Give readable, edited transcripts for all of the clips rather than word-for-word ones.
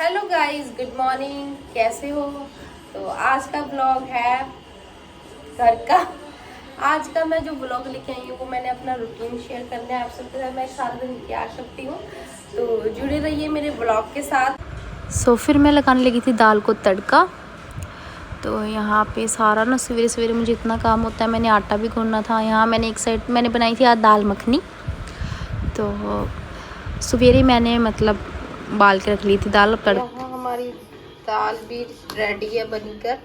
Hello guys, good morning. कैसे हो? तो आज का ब्लॉग है घर का। आज का मैं जो ब्लॉग लेके आई हूँ वो मैंने अपना रूटीन शेयर करना है आप सबके साथ। मैं सारा दिन क्या करती हूँ, तो जुड़े रहिए मेरे ब्लॉग के साथ। फिर मैं लगाने लगी थी दाल को तड़का। तो यहाँ पे सारा ना सवेरे सवेरे मुझे इतना काम होता है। मैंने आटा भी गूंदना था। यहाँ मैंने एक साइड मैंने बनाई थी आज दाल मखनी। तो सवेरे मैंने मतलब बाल के रख ली थी दाल। यहाँ हमारी दाल भी रेडी है बनकर।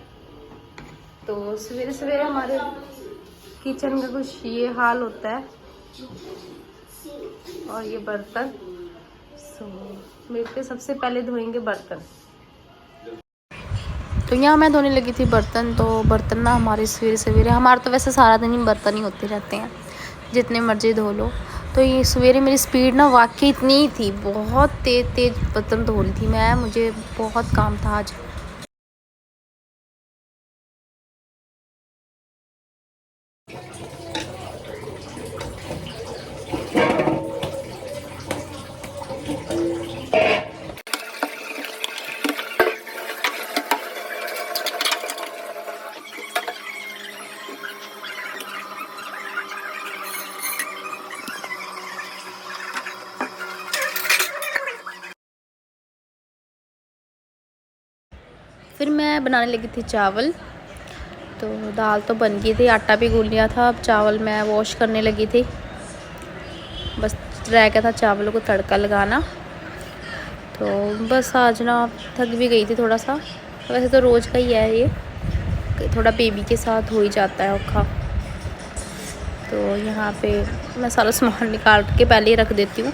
तो सवेरे सवेरे हमारे किचन का कुछ ये हाल होता है। और ये बर्तन मेरे पे सबसे पहले धोएंगे बर्तन। तो यहाँ मैं धोने लगी थी बर्तन। तो बर्तन ना हमारे सवेरे सवेरे, हमारे तो वैसे सारा दिन ही बर्तन ही होते रहते हैं, जितने मर्जी धो लो। तो ये सवेरे मेरी स्पीड ना वाकई इतनी ही थी, बहुत तेज़ तेज़ बर्तन धो रही थी मैं। मुझे बहुत काम था आज। फिर मैं बनाने लगी थी चावल। तो दाल तो बन गई थी, आटा भी गूंद लिया था। अब चावल मैं वॉश करने लगी थी, बस रह गया था चावलों को तड़का लगाना। तो बस आज ना थक भी गई थी थोड़ा सा। वैसे तो रोज़ का ही है ये, थोड़ा बेबी के साथ हो ही जाता है औखा। तो यहाँ पे मैं सारा सामान निकाल के पहले ही रख देती हूँ।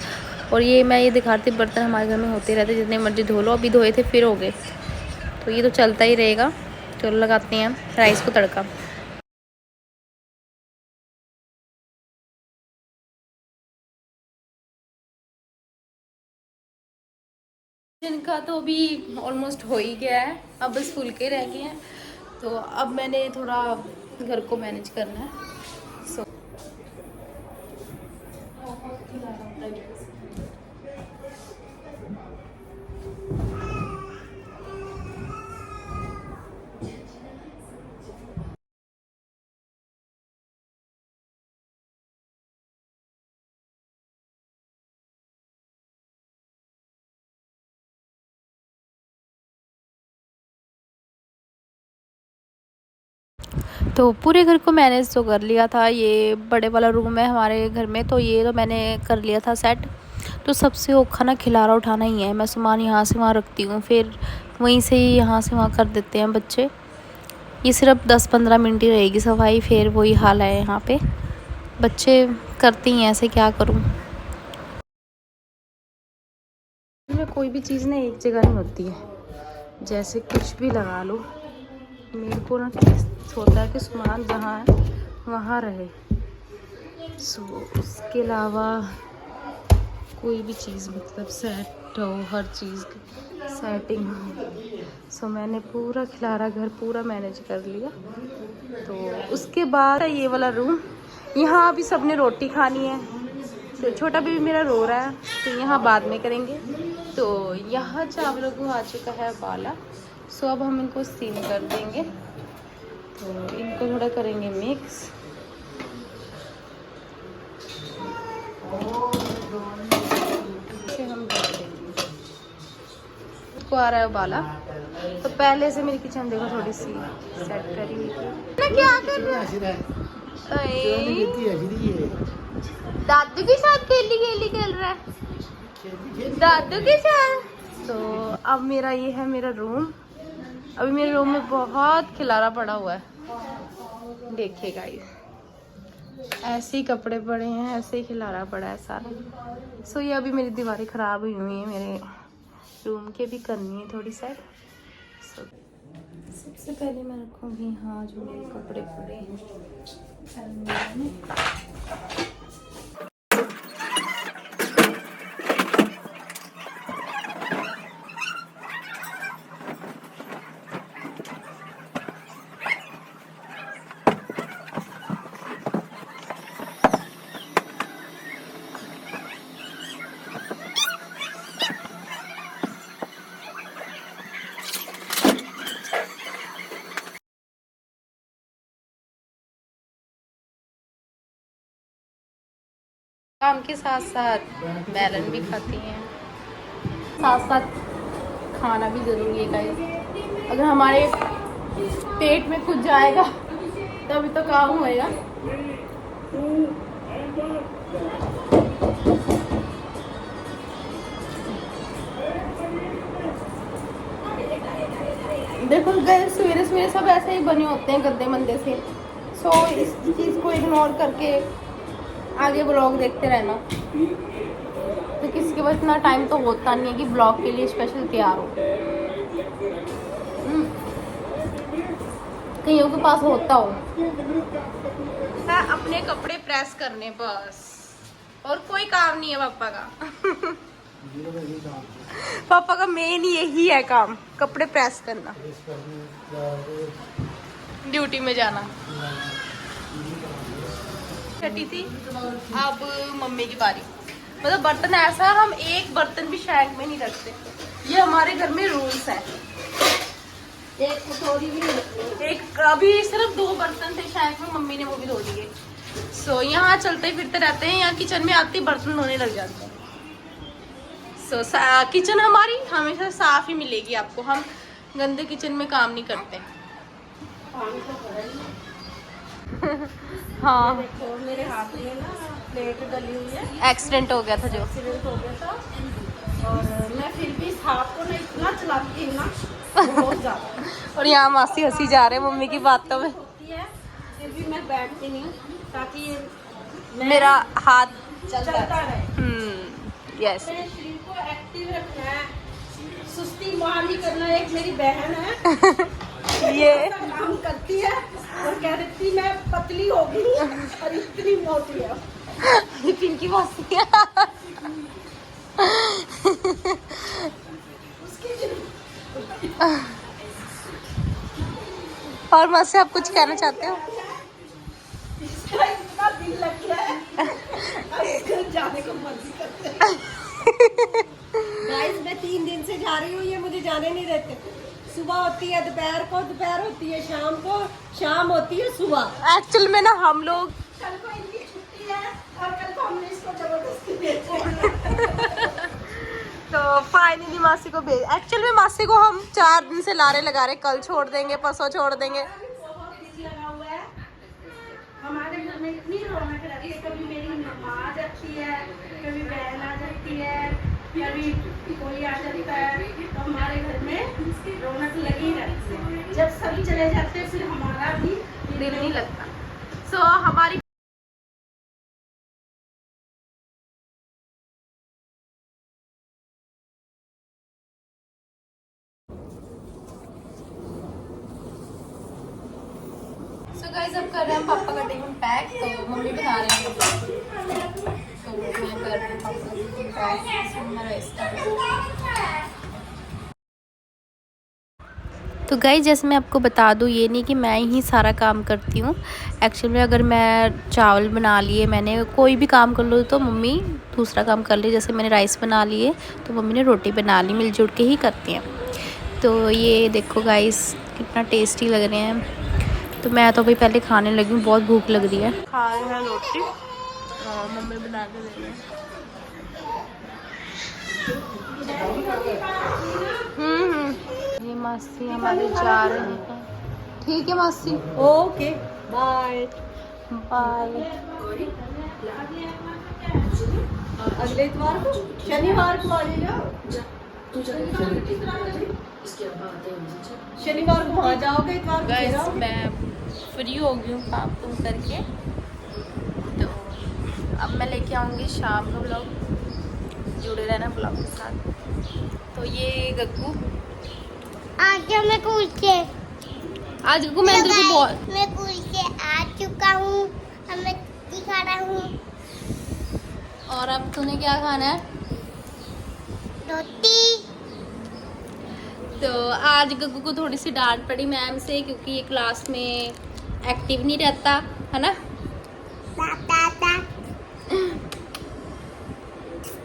और ये दिखा रही थी, बर्तन हमारे घर में होते रहते, जितने मर्जी धो लो। अभी धोए थे फिर हो गए, तो ये तो चलता ही रहेगा। चलो लगाते हैं राइस को तड़का। जिनका तो अभी ऑलमोस्ट हो ही गया है, अब बस फुलके रह गए हैं। तो अब मैंने थोड़ा घर को मैनेज करना है। सो तो पूरे घर को मैनेज तो कर लिया था। ये बड़े वाला रूम है हमारे घर में, तो ये तो मैंने कर लिया था सेट। तो सबसे औखा ना खिलारा उठाना ही है। मैं सामान यहाँ से वहाँ रखती हूँ, फिर वहीं से ही यहाँ से वहाँ कर देते हैं बच्चे। ये सिर्फ 10-15 मिनट ही रहेगी सफाई, फिर वही हाल है यहाँ पे। बच्चे करती हैं ऐसे, क्या करूँ। में कोई भी चीज़ ना एक जगह नहीं होती है। जैसे कुछ भी लगा लो, मेरे को ना होता है कि सामान जहाँ है वहाँ रहे। उसके अलावा कोई भी चीज़ मतलब सेट हो, हर चीज़ की सेटिंग हो। मैंने पूरा खिलारा घर पूरा मैनेज कर लिया। तो उसके बाद ये वाला रूम, यहाँ अभी सबने रोटी खानी है। तो छोटा बेबी मेरा रो रहा है, तो यहाँ बाद में करेंगे। तो यहाँ चावलों को आ चुका है उबाला। अब हम इनको स्टीम कर देंगे। तो इनको थोड़ा करेंगे मिक्स। हम कर देंगे, को आ रहा है उबाला। तो पहले से मेरी किचन देखो थोड़ी सी सेट करी हुई थी ना। क्या कर रहा है? दादू के साथ खेल रहा है, दादू के साथ। तो अब मेरा ये है मेरा रूम। अभी मेरे रूम में बहुत खिलारा पड़ा हुआ है, देखिए गाइस। ऐसे ही कपड़े पड़े हैं, ऐसे ही खिलारा पड़ा है सारा। ये अभी मेरी दीवारें ख़राब हुई हुई हैं, मेरे रूम के भी करनी है थोड़ी साइड। सबसे पहले मैं रखूँगी हाँ जो मेरे कपड़े पड़े हैं। काम के साथ साथ बैलन भी खाती हैं, साथ साथ खाना भी ज़रूरी है गाइस। अगर हमारे पेट में कुछ जाएगा तभी तो काम होएगा। देखो गए सवेरे सवेरे सब ऐसे ही बने होते हैं गंदे मंदे से। सो इस चीज़ को इग्नोर करके आगे ब्लॉग देखते रहना। तो किसी के पास इतना टाइम तो होता नहीं है कि ब्लॉग के लिए स्पेशल तैयार हो। कईयों के पास होता हो। अपने कपड़े प्रेस करने बस, और कोई काम नहीं है पापा का। पापा का मेन यही है काम, कपड़े प्रेस करना, ड्यूटी में जाना। छठी थी, अब मम्मी की बारी। मतलब बर्तन ऐसा, हम एक बर्तन भी शैंक में नहीं रखते, ये हमारे घर में रूल्स है। एक कटोरी भी नहीं, एक अभी सिर्फ 2 बर्तन थे शैंक में, मम्मी ने वो भी धो दिए। सो यहाँ चलते फिरते रहते हैं, यहाँ किचन में आते ही बर्तन धोने लग जाते हैं। सो किचन हमारी हमेशा साफ ही मिलेगी आपको, हम गंदे किचन में काम नहीं करते। हाँ, मेरे हाथ में ना प्लेट डली हुई है, एक्सीडेंट हो गया था जो। एक्सीडेंट हो गया था और मैं फिर भी इस हाथ को ना इतना चलाती हूँ ना बहुत ज़्यादा। और यहाँ मासी हंसी जा रहे हैं मम्मी की बातों में। होती है फिर भी मैं बैठती नहीं ताकि मेरा हाथ चलता रहे। यस, शरीर को एक्टिव रखना है, सुस्ती मार नहीं करना। एक मेरी बहन है ये काम करती है और कह देती मैं पतली हो गई और इतनी मोटी है। पिंकी मासी और मासी आप कुछ कहना चाहते हो? इसका इतना दिल लग गया है, जाने को मन नहीं करता। गाइस मैं 3 दिन से जा रही हूँ, ये मुझे जाने नहीं देते। सुबह होती है दोपहर को, दोपहर होती है शाम को, शाम होती है सुबह। एक्चुअल में ना हम लोग कल को इनकी छुट्टी है और कल को हमने इसको जबरदस्ती भेजा। तो फाइनली मासी को भेज, एक्चुअल में मासी को हम 4 दिन से लारे लगा रहे, कल छोड़ देंगे, परसों छोड़ देंगे। हमारे घर में इतनी रौनक रहती है, कभी मेरी माँ आ जाती है, कभी बहन आ जाती है, कभी कोई आ जाता है, तो हमारे घर में रौनक लगी रहती है। जब सब चले जाते हैं फिर हमारा भी दिल नहीं लगता। सो हमारी गाइस अब कर रहे हैं पापा का टिफिन पैक। तो मम्मी बना रहे हैं तो मैं कर रही हूँ पापा का टिफिन पैक। तो गाइस जैसे मैं आपको बता दूँ, ये नहीं कि मैं ही सारा काम करती हूँ। एक्चुअली में अगर मैं चावल बना लिए, मैंने कोई भी काम कर लो तो मम्मी दूसरा काम कर ली। जैसे मैंने राइस बना लिए तो मम्मी ने रोटी बना ली, मिलजुल के ही करती हैं। तो ये देखो गाइस कितना टेस्टी लग रहे हैं। तो मैं तो अभी पहले खाने लगी हूँ, बहुत भूख लग रही है। खा रहे हैं रोटी और मम्मी बना के दे रही है। ये मासी हमारे जा रहे हैं। ठीक है मासी, ओके बाय बाय। अगले इतवार को, शनिवार को आ जाओ। शनिवार को वहाँ जाओगे, इतवार को गाइस मैं फ्री हो गई हूँ काम कुम करके। तो अब मैं लेके आऊँगी शाम का ब्लॉग, जुड़े रहना ब्लॉग के साथ। तो ये गग्गू आज मैं कूद के, आज गग्गू मैं तेरे को बहुत, मैं कूद के आ चुका हूँ, अब मैं दिखा रहा हूँ। और अब तूने क्या खाना है? रोटी। तो आज गग्गू को थोड़ी सी डांट पड़ी मैम से, क्योंकि ये क्लास में एक्टिव नहीं रहता है ना।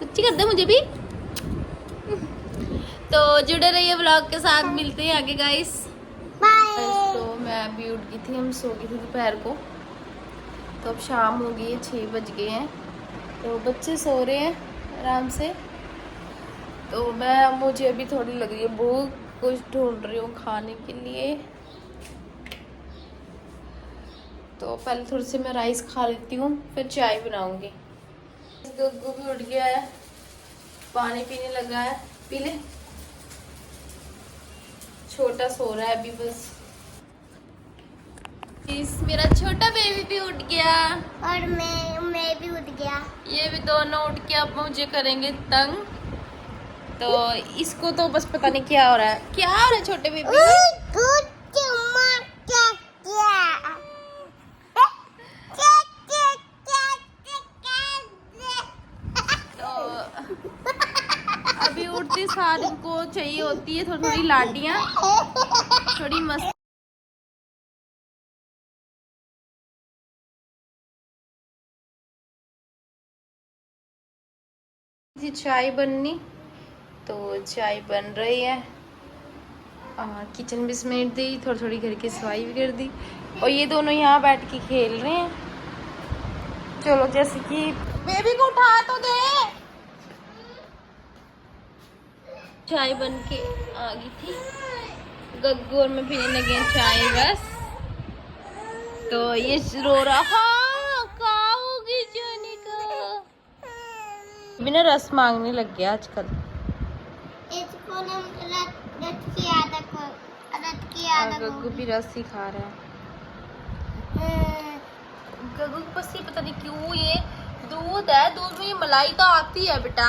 अच्छी कर दे मुझे भी। तो जुड़े रहिए व्लॉग के साथ, मिलते हैं आगे गाइस। बाय। तो मैं अभी उठ गई थी, हम सो गई थी दोपहर को। तो अब शाम हो गई है, 6 बज गए हैं। तो बच्चे सो रहे हैं आराम से। तो मुझे अभी थोड़ी लग रही है भूख, कुछ ढूंढ रही हूँ खाने के लिए। तो पहले थोड़ी सी मैं राइस खा लेती हूँ, फिर चाय बनाऊंगी। गग्गू भी उठ गया है, पानी पीने लगा है। पी ले। छोटा सो रहा है अभी बस। मेरा छोटा बेबी भी उठ गया और मैं भी उठ गया। ये भी दोनों उठ के अब मुझे करेंगे तंग। तो इसको तो बस पता नहीं क्या हो रहा है, क्या हो रहा है छोटे बेबी। अभी उठते सार इनको चाहिए होती है थोड़ी थोड़ी लाडियाँ, थोड़ी मस्त। चाय बननी, तो चाय बन रही है और किचन भी समेट दी, थोड़ी थोड़ी घर की सफाई भी कर दी। और ये दोनों यहाँ बैठ के खेल रहे हैं। चलो जैसे कि बेबी को उठा तो दे। चाय बन के आ गई थी, गग्गू और मैं पीने लगे चाय बस। तो ये रो रहा, हाँ क्या होगी जाने का, बिना रस मांगने लग गया आजकल। इसको रत की गग्गू भी रस ही खा रहा है। गग्गू के पास पता नहीं क्यों ये दूध है, दूध में ये मलाई तो आती है बेटा।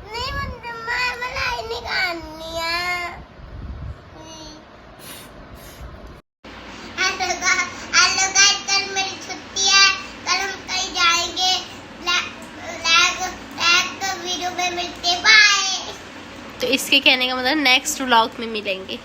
नहीं मलाई नहीं खानी है। हेलो गाइस, कल मेरी छुट्टी है, कल हम कहीं जाएंगे। वीडियो में मिलते, बाय। तो इसके कहने का मतलब नेक्स्ट व्लॉग में मिलेंगे।